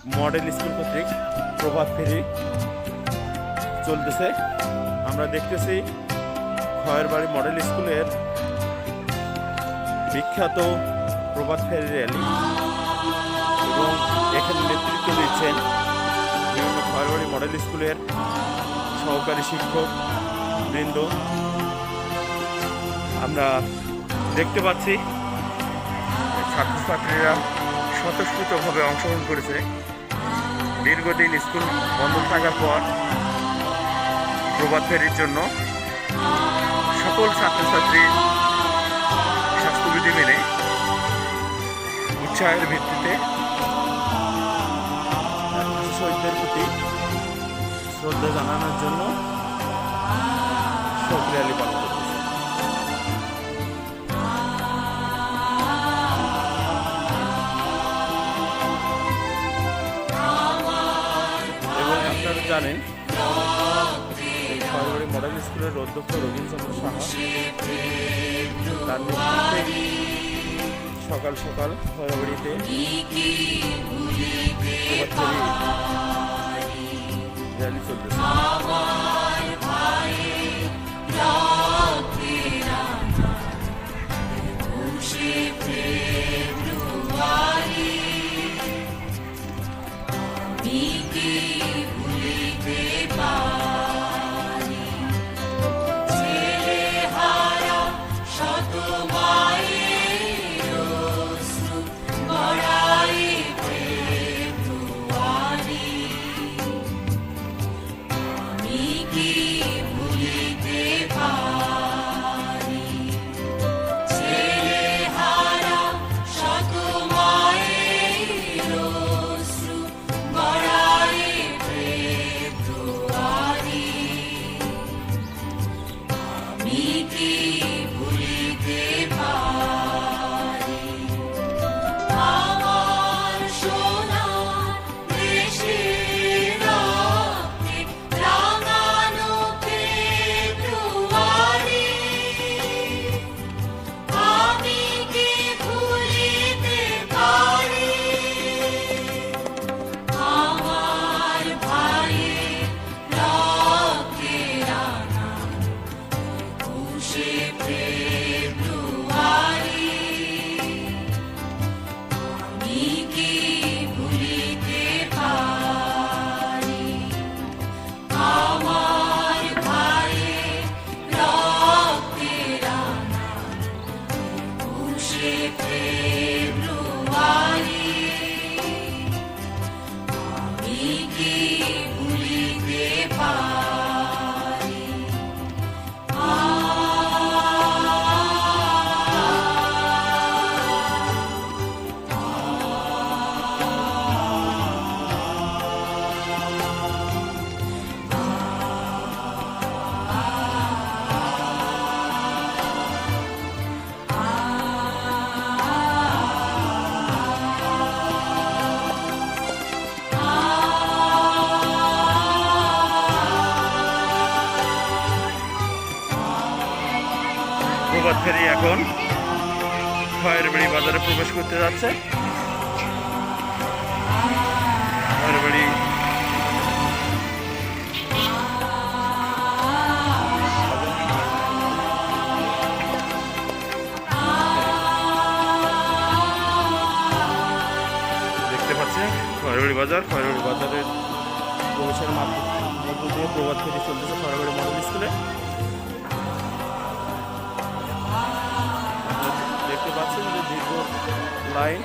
Model school কর্তৃক প্রভাত ফেরি চলতেছে। আমরা দেখতেছি খয়েরবাড়ি মডেল স্কুলের বিখ্যাত প্রভাত ফেরি র্যালি, এবং এখানে নেতৃত্ব দিচ্ছেন বিভিন্ন খয়েরবাড়ি মডেল স্কুলের সহকারী শিক্ষক বৃন্দ। আমরা দেখতে পাচ্ছি ছাত্রছাত্রীরা স্বতঃস্ফূর্তভাবে অংশগ্রহণ করেছে। দীর্ঘদিন স্কুল বন্ধ থাকার পর প্রভাত ফেরির জন্য সকল ছাত্রছাত্রী স্বাস্থ্যবিধি মেনে উৎসাহের ভিত্তিতে শহীদদের প্রতি শ্রদ্ধা জানানোর জন্য শোক র্যালি পালন করতেছে। এবং আপনারা জানেন খয়েরবাড়ি মডেল স্কুলের অধ্যক্ষ রবীন্দ্রচন্দ্র সাহা, তার নেতৃত্বে সকাল সকাল খয়েরবাড়িতে র্যালি চলতেছে। প্রভাত ফেরি এখন খয়েরবাড়ি বাজারে প্রবেশ করতে যাচ্ছে। খয়েরবাড়ি দেখতে পাচ্ছেন খয়েরবাড়ি বাজার। খয়েরবাড়ি বাজারের প্রবেশের মধ্য দিয়ে প্রভাত ফেরি চলতেছে খয়েরবাড়ি মডেল স্কুলে। দেখতে পাচ্ছেন যে দীর্ঘ লাইন।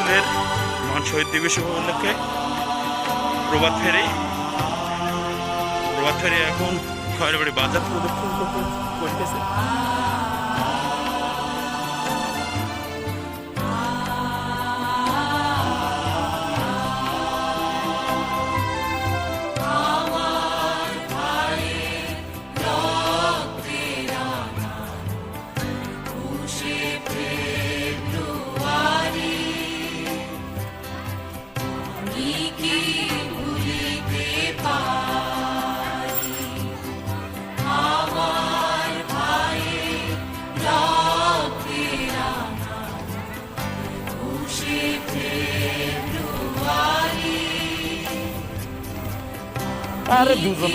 স্কুলের মহান শহীদ দিবস উপলক্ষে প্রভাত ফেরি এখন খয়েরবাড়ি বাজার প্রদক্ষিণ করতেছে। আরে দুজন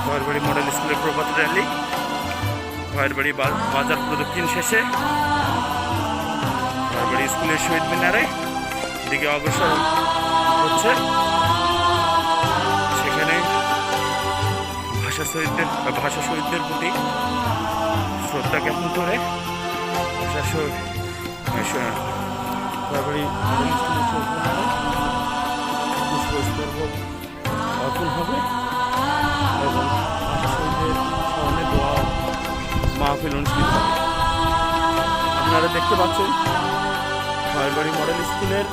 খয়েরবাড়ি মডেল স্কুলের প্রভাত র্যালি খয়েরবাড়ি বাজার প্রদক্ষিণ শেষে খয়েরবাড়ি স্কুলের শহীদ মিনারে দিকে অগ্রসর হচ্ছে। সেখানে ভাষা শহীদদের প্রতি শ্রদ্ধা জ্ঞাপন করে খয়েরবাড়ি মডেল স্কুলের শহীদ মিনারে পুষ্পস্তবক অর্পণ হবে এবং শহীদদের স্মরণে দোয়া মাহফিল অনুষ্ঠিত হবে। আপনারা দেখতে পাচ্ছেন খয়েরবাড়ি মডেল স্কুলের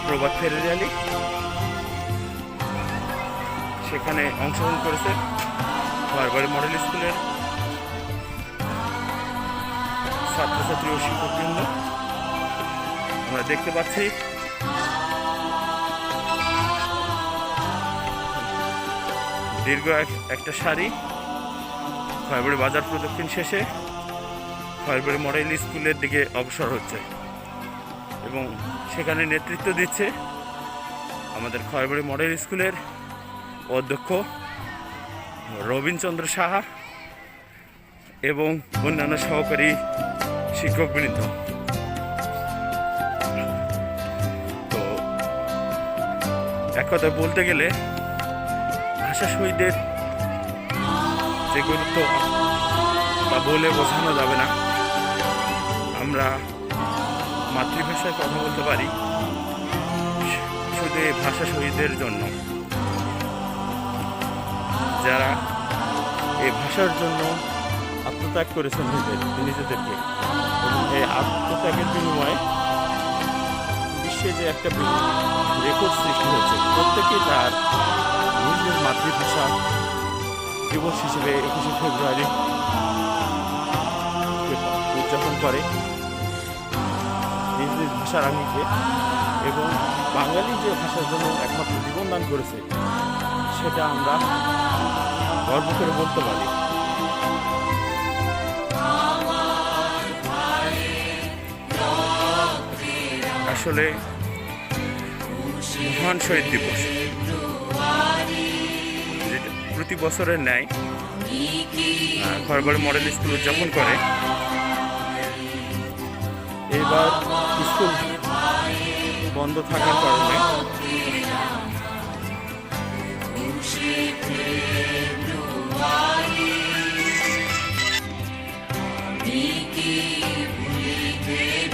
প্রভাত ফেরি র্যালি। সেখানে অংশগ্রহণ করেছে খয়েরবাড়ি মডেল স্কুলের ছাত্রছাত্রী ও শিক্ষকবৃন্দ। আমরা দেখতে পাচ্ছি দীর্ঘ একটা সারি খয়েরবাড়ি বাজার প্রদক্ষিণ শেষে খয়েরবাড়ি মডেল স্কুলের দিকে অগ্রসর হচ্ছে এবং সেখানে নেতৃত্ব দিচ্ছে আমাদের খয়েরবাড়ি মডেল স্কুলের অধ্যক্ষ রবীন্দ্র সাহা এবং অন্যান্য সহকারী শিক্ষকবৃন্দ। তো এক কথায় বলতে গেলে ভাষা শহীদের যে গুরুত্ব তা বলে বোঝানো যাবে না। আমরা মাতৃভাষায় কথা বলতে পারি শুধু এই ভাষা শহীদদের জন্য, যারা এই ভাষার জন্য আত্মত্যাগ করেছেন নিজেদেরকে এবং এই আত্মত্যাগের বিনিময়ে বিশ্বে যে একটা রেকর্ড সৃষ্টি হয়েছে। প্রত্যেকেই তার নিজের মাতৃভাষা দিবস হিসেবে 21শে ফেব্রুয়ারি উদযাপন করে নিজ নিজ ভাষার আঙ্গিকে এবং বাঙালি যে ভাষার জন্য একমাত্র জীবনদান করেছে সেটা আমরা গর্ব করে বলতে পারি। আসলে মহান শহীদ দিবস, যেটা প্রতি বছরের ন্যায় খয়রবাড়ি মডেল স্কুল উদযাপন করে। এবার স্কুল বন্ধ থাকার কারণে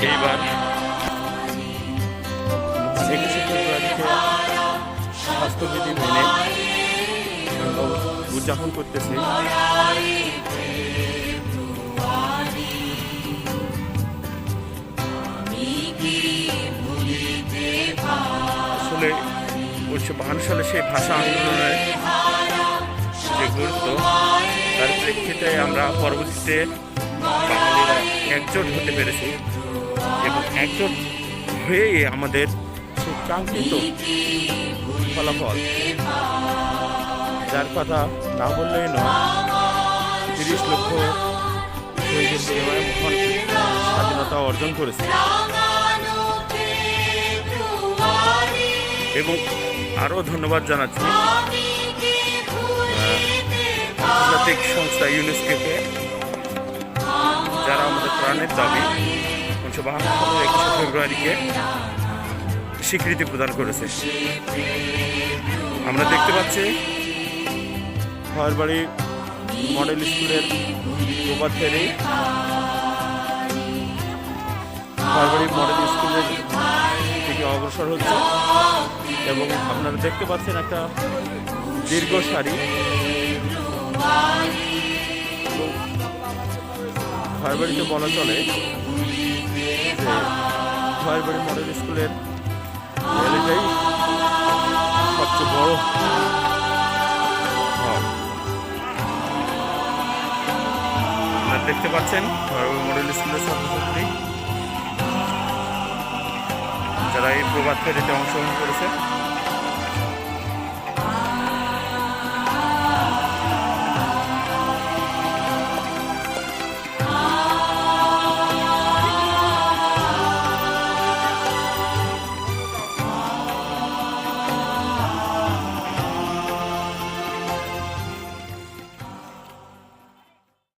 এইবার 21শে ফেব্রুয়ারিতে স্বাস্থ্যবিধি মেনে উদযাপন করতেছে। আসলে 1952 সালে সেই ভাষা আন্দোলনের যে গুরুত্ব, তার প্রেক্ষিতে আমরা পরবর্তীতে বাঙালিরা একজোট হতে পেরেছি এবং একজোট হয়েই আমাদের সেই কাঙ্ক্ষিত ফলাফল, যার কথা না বললেই নয়, 30 লক্ষ শহীদের বিনিময়ে মহান স্বাধীনতা অর্জন করেছে। এবং আরও ধন্যবাদ জানাচ্ছি আন্তর্জাতিক সংস্থা ইউনেস্কোকে, যারা আমাদের প্রাণের দাবি 1952 সালের 21শে ফেব্রুয়ারিকে স্বীকৃতি প্রদান করেছে। আমরা দেখতে পাচ্ছি খয়রবাড়ি মডেল স্কুলের প্রভাত ফেরি খয়রবাড়ি মডেল স্কুলের দিকে অগ্রসর হচ্ছে এবং আপনারা দেখতে পাচ্ছেন একটা দীর্ঘ সারি। খয়রবাড়িতে বলা চলে যে খয়রবাড়ি মডেল স্কুলের এলাকায় সবচেয়ে বড় হল। আপনারা দেখতে পাচ্ছেন খয়রবাড়ি মডেল স্কুলের ছাত্রছাত্রী যারা এই প্রভাত ফেরিতে অংশগ্রহণ করেছে।